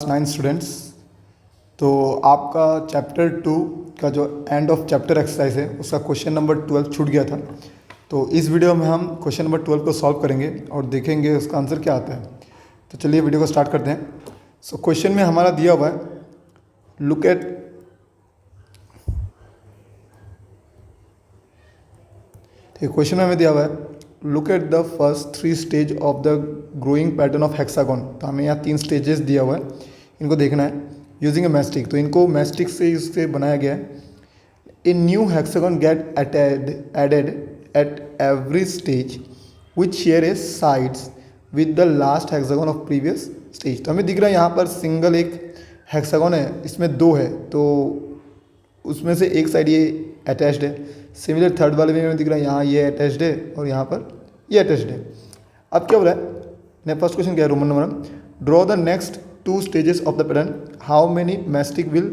9 students. तो आपका chapter 2 का जो एंड ऑफ चैप्टर एक्सरसाइज है उसका क्वेश्चन नंबर 12 छूट गया था। तो इस वीडियो में हम क्वेश्चन नंबर 12 को सॉल्व करेंगे और देखेंगे उसका आंसर क्या आता है। तो चलिए वीडियो को स्टार्ट करते हैं। सो क्वेश्चन में हमारा दिया हुआ है, लुक एट क्वेश्चन में हमें दिया हुआ है, look at the first 3 stage of the growing pattern of hexagon. तो हमें यहाँ 3 स्टेजेस दिया हुआ है, इनको देखना है यूजिंग ए मैस्टिक। तो इनको मैस्टिक से इससे बनाया गया है। A new hexagon get added at every stage which share a sides with the last hexagon of previous stage. तो हमें दिख रहा है यहाँ पर सिंगल एक हेक्सागोन है, इसमें 2 है, तो उसमें से एक साइड ये अटैच्ड है। सिमिलर थर्ड वाले में हमें दिख रहा है यहाँ ये अटैच्ड है और यहाँ पर ये अटैच्ड है। अब क्या हो रहा है, फर्स्ट क्वेश्चन क्या है, Roman number, draw the next 2 stages of the pattern, how many mastic will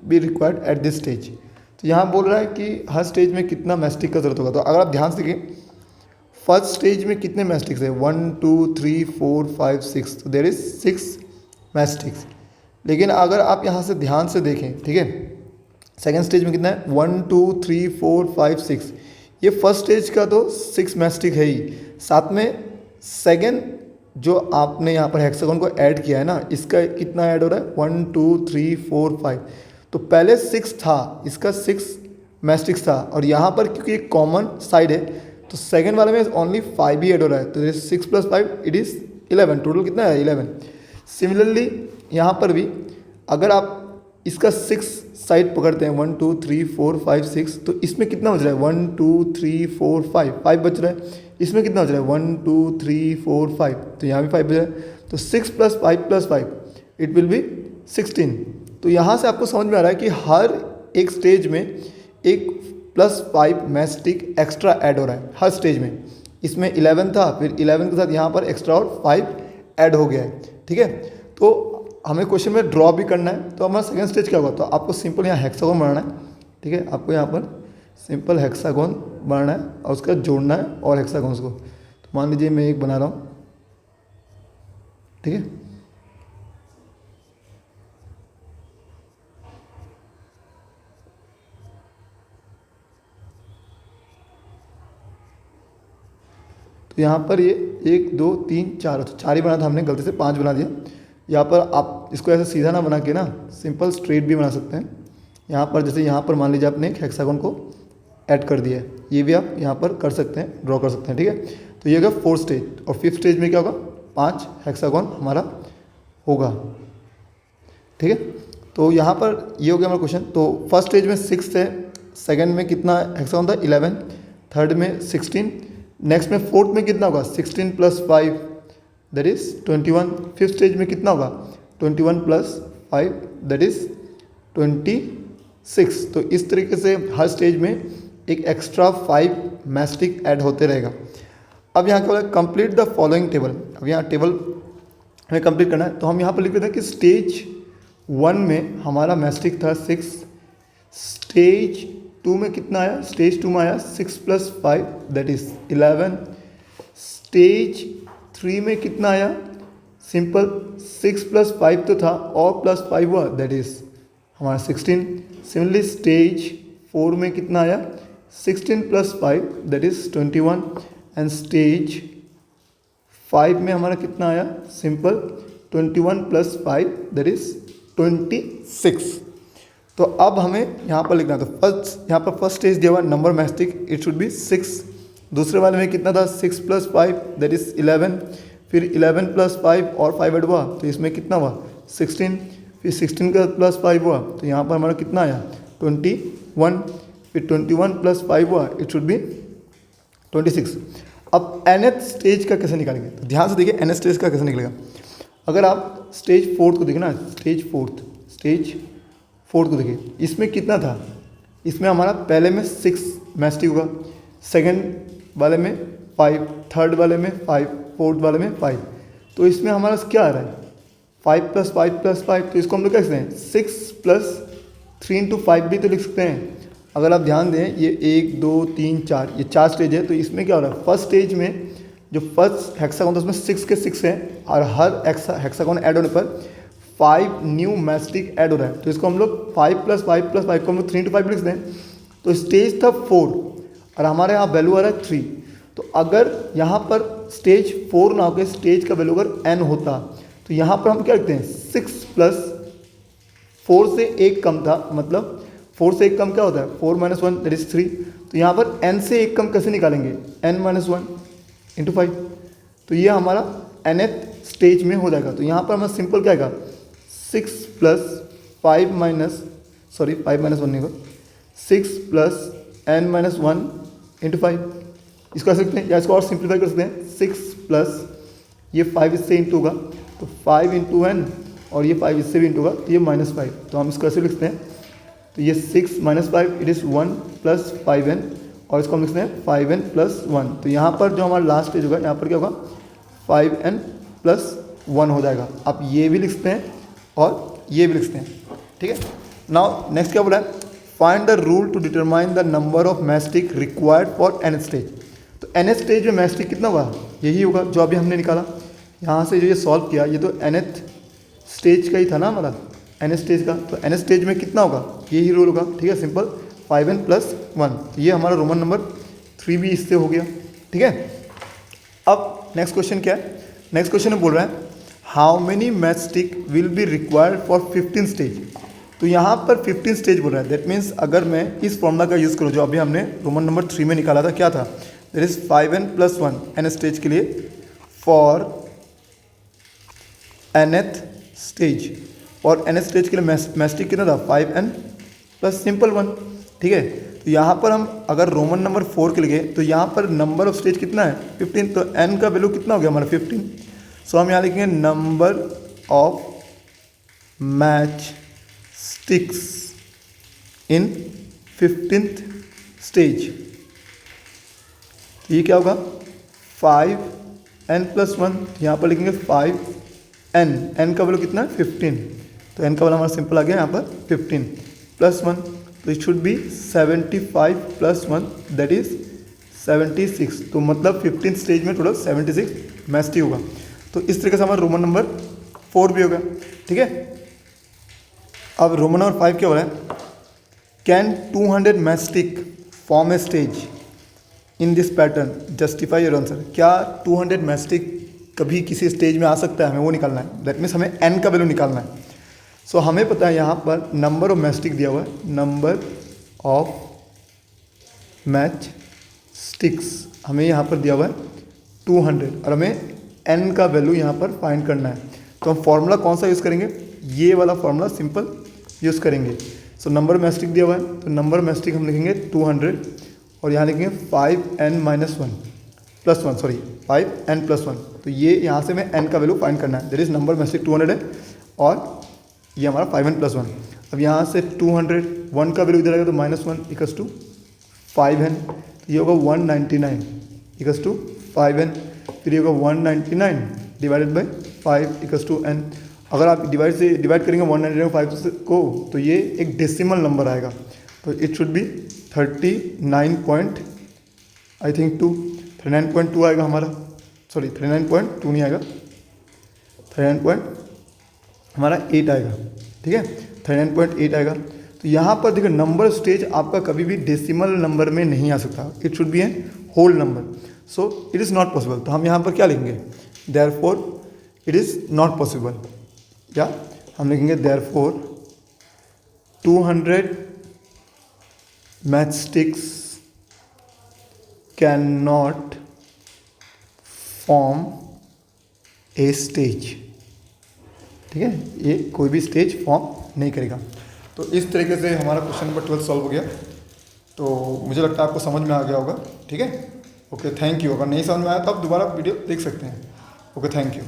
be required at this stage. तो यहाँ बोल रहा है कि हर स्टेज में कितना मैस्टिक का जरूरत होगा। तो अगर आप ध्यान से देखें, फर्स्ट स्टेज में कितने मैस्टिक्स है, 1 2 3 4 5 6, तो देयर इज 6 मैस्टिक्स। लेकिन अगर आप यहाँ से ध्यान से देखें, ठीक है, सेकेंड स्टेज में कितना है, 1 2 3 4 5 6, ये फर्स्ट स्टेज का तो 6 मैस्टिक है ही, साथ में सेकेंड जो आपने यहाँ पर हेक्सागोन को ऐड किया है ना, इसका कितना ऐड हो रहा है, 1 2 3 4 5। तो पहले 6 था, इसका 6 मैस्टिक्स था, और यहाँ पर क्योंकि एक कॉमन साइड है तो सेकेंड वाले में ओनली 5 ही ऐड हो रहा है। तो 6 + 5 इट इज़ 11, टोटल कितना है 11। सिमिलरली यहाँ पर भी अगर आप इसका 6 साइड पकड़ते हैं, 1 2 3 4 5 6, तो इसमें कितना बच रहा है, 1 2 3 4 5 बच रहा है। इसमें कितना बच रहा है, 1 2 3 4 5, तो यहाँ भी 5 बच रहा है। तो 6 + 5 + 5 इट विल बी 16। तो यहाँ से आपको समझ में आ रहा है कि हर एक स्टेज में एक +5 मैस्टिक एक्स्ट्रा ऐड हो रहा है हर स्टेज में। इसमें 11 था, फिर 11 के साथ यहाँ पर एक्स्ट्रा और 5 ऐड हो गया है, ठीक है। तो हमें क्वेश्चन में ड्रॉ भी करना है। तो हमारा सेकंड स्टेज क्या होगा, तो आपको सिंपल यहाँ हेक्सागोन बनाना है, ठीक है। आपको यहाँ पर सिंपल हेक्सागोन बनाना है और उसका जोड़ना है और हेक्सागोन्स को। तो मान लीजिए मैं एक बना रहा हूँ, ठीक है। तो यहाँ पर ये 1 2 3 4, तो 4 ही बना था हमने, गलती से 5 बना दिया। यहाँ पर आप इसको ऐसे सीधा ना बना के ना सिंपल स्ट्रेट भी बना सकते हैं। यहाँ पर जैसे यहाँ पर मान लीजिए आपने एक हेक्सागोन को ऐड कर दिया है, ये भी आप यहाँ पर कर सकते हैं, ड्रॉ कर सकते हैं, ठीक है। तो ये होगा 4th स्टेज। और 5th स्टेज में क्या होगा, 5 हेक्सागोन हमारा होगा, ठीक है। तो यहाँ पर ये हो गया हमारा क्वेश्चन। तो फर्स्ट स्टेज में 6 है, सेकेंड में कितना हेक्सागोन था, 11, थर्ड में 16, नेक्स्ट में 4th में कितना होगा, 16 + 5 दैट इज 21। 5th स्टेज में कितना होगा, 21 + 5 दैट इज 26। तो इस तरीके से हर स्टेज में एक एक्स्ट्रा 5 मैस्टिक ऐड होते रहेगा। अब यहाँ क्या हो रहा है, कंप्लीट द फॉलोइंग टेबल। अब यहाँ टेबल हमें कंप्लीट करना है। तो हम यहाँ पर लिख देते हैं कि स्टेज 1 में हमारा मैस्टिक था 6, स्टेज 2 में कितना आया, स्टेज 2 में आया 6 + 5 दैट इज 11, स्टेज 3 में कितना आया, सिंपल 6 + 5 तो था और +5 हुआ दैट इज हमारा 16। सिमिलरली स्टेज 4 में कितना आया, 16 + 5 दैट इज 21, एंड स्टेज 5 में हमारा कितना आया, सिंपल 21 + 5 दैट इज 26। तो अब हमें यहाँ पर लिखना है। तो यहाँ पर फर्स्ट स्टेज दिया हुआ number mastic, it should B 6। दूसरे वाले में कितना था, 6 + 5 दैट इज 11, फिर 11 + 5 और 5 ऐड हुआ, तो इसमें कितना हुआ, 16, फिर 16 का + 5 हुआ, तो यहाँ पर हमारा कितना आया, 21, फिर 21 + 5 हुआ, इट शुड बी 26। अब nth स्टेज का कैसे निकालेंगे, तो ध्यान से देखिए nth स्टेज का कैसे निकलेगा। अगर आप स्टेज 4th को देखें ना, स्टेज 4th को देखिए, इसमें कितना था, इसमें हमारा पहले में 6 मैस्टिक होगा, सेकंड वाले में 5, थर्ड वाले में 5, फोर्थ वाले में 5। तो इसमें हमारा क्या आ रहा है, 5 + 5 + 5, तो इसको हम लोग क्या लिख सकते हैं, 6 + 3 × 5 भी तो लिख सकते हैं। अगर आप ध्यान दें, ये 1 2 3 4, ये 4 स्टेज है। तो इसमें क्या हो रहा है, फर्स्ट स्टेज में जो फर्स्ट हेक्सागोन था उसमें 6 के 6 हैं, और हर हेक्सागोन ऐड होने पर 5 न्यू मैस्टिक ऐड हो रहा है, तो इसको हम लोग 5 + 5 + 5 को हम लोग 3 × 5 लिख दें। तो स्टेज था 4 और हमारे यहाँ वैल्यू आ रहा है 3। तो अगर यहाँ पर स्टेज 4 ना होकर स्टेज का वैल्यू अगर n होता तो यहाँ पर हम क्या लिखते हैं 6 + 4 से 1 कम था, मतलब 4 से 1 कम क्या होता है 4 - 1 दैट इज 3। तो यहाँ पर n से 1 कम कैसे निकालेंगे n - 1 × 5। तो ये हमारा nth स्टेज में हो जाएगा। तो यहाँ पर हमारा सिंपल क्या आएगा 6 + 5 - 1 नहीं होगा 6 + n - 1 × 5। इसको कर सकते हैं या इसको और सिंप्लीफाई कर सकते हैं 6 + ये 5 इससे इंटू होगा तो 5 × n और ये 5 इससे भी इंटू होगा तो ये -5। तो हम इसको ऐसे लिखते हैं, तो ये 6 - 5 इट इज़ 1 + 5n और इसको हम लिखते हैं 5n + 1। तो यहाँ पर जो हमारा लास्ट स्टेज होगा यहाँ पर क्या होगा 5n + 1 हो जाएगा। आप ये भी लिखते हैं और ये भी लिखते हैं, ठीक है। नाउ नेक्स्ट क्या बोला है, find the rule to determine the number of matchsticks required for n स्टेज। तो n स्टेज में मैस्टिक कितना होगा, यही होगा जो अभी हमने निकाला। यहाँ से जो ये सॉल्व किया ये तो nth स्टेज का ही था ना हमारा n स्टेज का, तो n स्टेज में कितना होगा यही रूल होगा, ठीक है। सिंपल 5n + 1, ये हमारा रोमन नंबर 3 भी इससे हो गया, ठीक है। अब नेक्स्ट क्वेश्चन क्या है, नेक्स्ट क्वेश्चन में बोल रहा है how many mastic will be required for 15 stage. तो यहाँ पर 15 स्टेज बोल रहा है, दैट मीन्स अगर मैं इस फॉर्मूला का यूज़ करूँ जो अभी हमने रोमन नंबर 3 में निकाला था, क्या था that is 5n + 1 n stage के लिए फॉर nth स्टेज। और n स्टेज के लिए मैस्टिक कितना था 5n + सिंपल 1, ठीक है। तो यहाँ पर हम अगर रोमन नंबर 4 के लिए तो यहाँ पर नंबर ऑफ स्टेज कितना है 15, तो n का वैल्यू कितना हो गया हमारा 15। सो हम यहाँ लिखेंगे number of match sticks in 15th stage. तो ये क्या होगा 5n + 1, यहाँ पर लिखेंगे 5n, n का वैल्यू कितना है 15, तो n का वैल्यू हमारा सिंपल आ गया यहाँ पर 15 + 1, तो it should B 75 + 1 that is 76। तो मतलब 15th स्टेज में टोटल 76 मैस्टिक होगा। तो इस तरीके से हमारा रोमन नंबर 4 भी होगा, ठीक है। अब रोमन नंबर 5 क्या हो रहा है, can 200 mastic form a stage in this pattern, justify your answer. क्या 200 मैस्टिक कभी किसी स्टेज में आ सकता है, हमें वो निकालना है, दैट मीन्स हमें n का वैल्यू निकालना है। सो हमें पता है यहाँ पर नंबर ऑफ मैस्टिक दिया हुआ है, नंबर ऑफ मैच स्टिक्स हमें यहाँ पर दिया हुआ है 200 और हमें n का वैल्यू यहाँ पर फाइंड करना है। तो हम फॉर्मूला कौन सा यूज़ करेंगे, ये वाला फॉर्मूला सिंपल यूज़ करेंगे। सो नंबर मैस्टिक दिया हुआ है तो नंबर मैस्टिक हम लिखेंगे 200 और यहाँ लिखेंगे 5n - 1 + 1 सॉरी 5n + 1। तो ये यहाँ से हमें n का वैल्यू फाइंड करना है, दैट इज नंबर मैस्टिक 200 है और ये हमारा 5n + 1। अब यहाँ से 200 1 का वैल्यू इधर आएगा तो -1 = 5n, ये होगा 199 = 5n, फिर ये होगा 199 / 5 = n। अगर आप डिवाइड करेंगे 199 5 को तो ये एक डेसिमल नंबर आएगा, तो इट शुड बी 39.2 आएगा हमारा, सॉरी 39.2 नहीं आएगा, 39.8 आएगा, ठीक है 39.8 आएगा। तो यहाँ पर देखो नंबर स्टेज आपका कभी भी डेसिमल नंबर में नहीं आ सकता, it should be a whole number, so it is not possible. तो हम यहाँ पर क्या लिखेंगे, therefore it is not possible, या हम लिखेंगे therefore 200 matchsticks can not form a stage, ठीक है, ये कोई भी स्टेज फॉर्म नहीं करेगा। तो इस तरीके से हमारा क्वेश्चन नंबर 12 सॉल्व हो गया। तो मुझे लगता है आपको समझ में आ गया होगा, ठीक है। Okay thank you. अगर नहीं समझ में आया तो आप दोबारा वीडियो देख सकते हैं। Okay thank you.